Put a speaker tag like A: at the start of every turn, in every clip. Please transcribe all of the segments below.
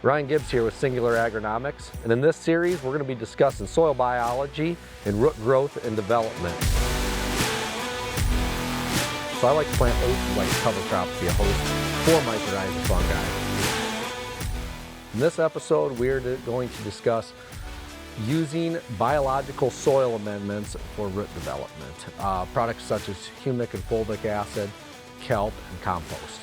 A: Ryan Gibbs here with Singular Agronomics, and in this series we're going to be discussing soil biology and root growth and development. So I like to plant oats like cover crops to be a host for mycorrhizal fungi. In this episode we're going to discuss using biological soil amendments for root development. Products such as humic and fulvic acid, kelp, and compost.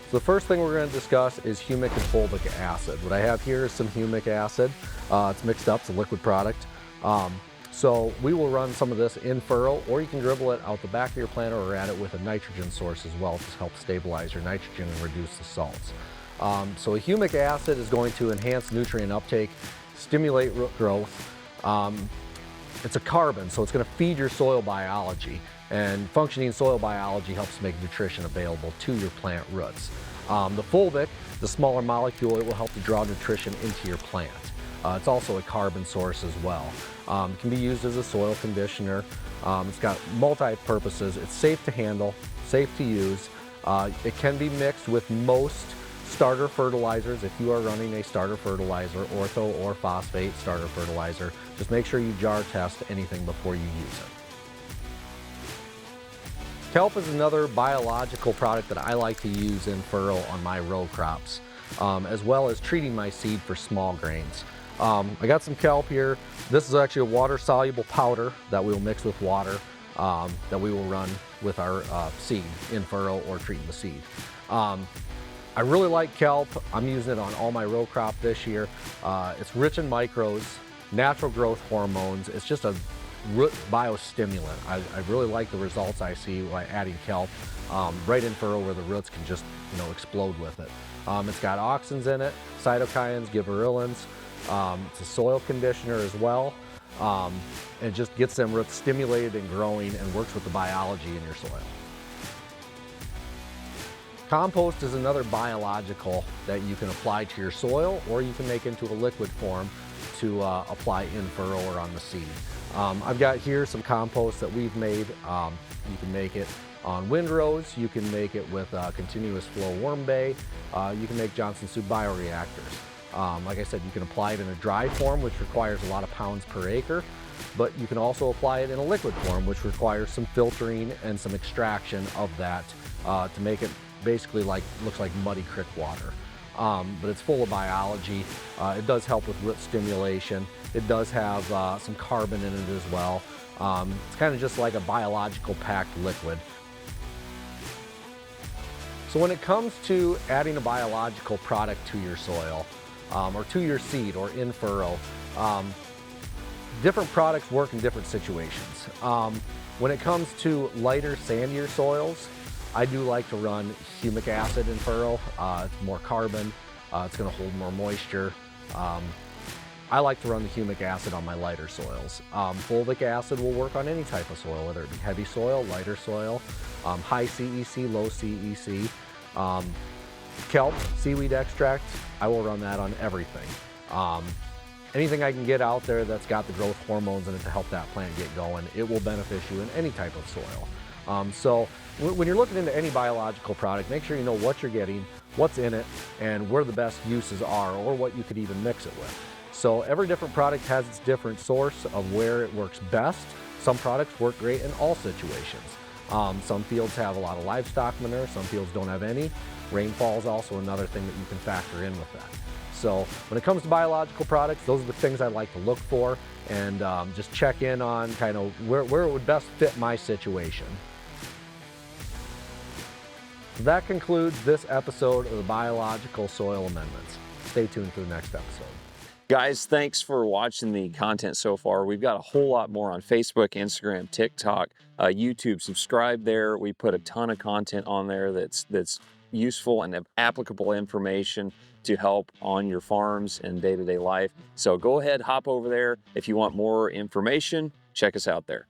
A: So the first thing we're going to discuss is humic and fulvic acid. What I have here is some humic acid. It's mixed up, it's a liquid product. So we will run some of this in furrow, or you can dribble it out the back of your planter or add it with a nitrogen source as well to help stabilize your nitrogen and reduce the salts. So a humic acid is going to enhance nutrient uptake, stimulate root growth. It's a carbon, so it's going to feed your soil biology. And functioning soil biology helps make nutrition available to your plant roots. The fulvic, the smaller molecule, it will help to draw nutrition into your plant. It's also a carbon source as well. It can be used as a soil conditioner. It's got multi-purposes. It's safe to handle, safe to use. It can be mixed with most starter fertilizers. If you are running a starter fertilizer, ortho or phosphate starter fertilizer, just make sure you jar test anything before you use it. Kelp is another biological product that I like to use in furrow on my row crops, as well as treating my seed for small grains. I got some kelp here. This is actually a water-soluble powder that we will mix with water that we will run with our seed in furrow or treating the seed. I really like kelp. I'm using it on all my row crop this year. It's rich in microbes, natural growth hormones. It's just a root biostimulant. I really like the results I see by adding kelp right in furrow where the roots can just explode with it. It's got auxins in it, cytokines, gibberellins. It's a soil conditioner as well. It just gets them roots stimulated and growing and works with the biology in your soil. Compost is another biological that you can apply to your soil, or you can make into a liquid form to apply in furrow or on the seed. I've got here some compost that we've made. You can make it on windrows, you can make it with continuous flow worm bay, you can make Johnson Soup bioreactors. Like I said, you can apply it in a dry form, which requires a lot of pounds per acre, but you can also apply it in a liquid form, which requires some filtering and some extraction of that to make it basically looks like muddy creek water. But it's full of biology. It does help with root stimulation. It does have some carbon in it as well. It's kind of just like a biological packed liquid. So when it comes to adding a biological product to your soil, or to your seed or in furrow, different products work in different situations. When it comes to lighter, sandier soils, I do like to run humic acid in furrow. It's more carbon, it's going to hold more moisture. I like to run the humic acid on my lighter soils. Fulvic acid will work on any type of soil, whether it be heavy soil, lighter soil, high CEC, low CEC. Kelp, seaweed extract, I will run that on everything. Anything I can get out there that's got the growth hormones in it to help that plant get going, it will benefit you in any type of soil. So when you're looking into any biological product, make sure you know what you're getting, what's in it, and where the best uses are, or what you could even mix it with. So every different product has its different source of where it works best. Some products work great in all situations. Some fields have a lot of livestock manure, some fields don't have any. Rainfall is also another thing that you can factor in with that. So when it comes to biological products, those are the things I like to look for and just check in on kind of where it would best fit my situation. So that concludes this episode of the Biological Soil Amendments. Stay tuned for the next episode.
B: Guys, thanks for watching the content so far. We've got a whole lot more on Facebook, Instagram, TikTok, YouTube. Subscribe there. We put a ton of content on there that's useful and applicable information to help on your farms and day-to-day life. So go ahead, hop over there. If you want more information, check us out there.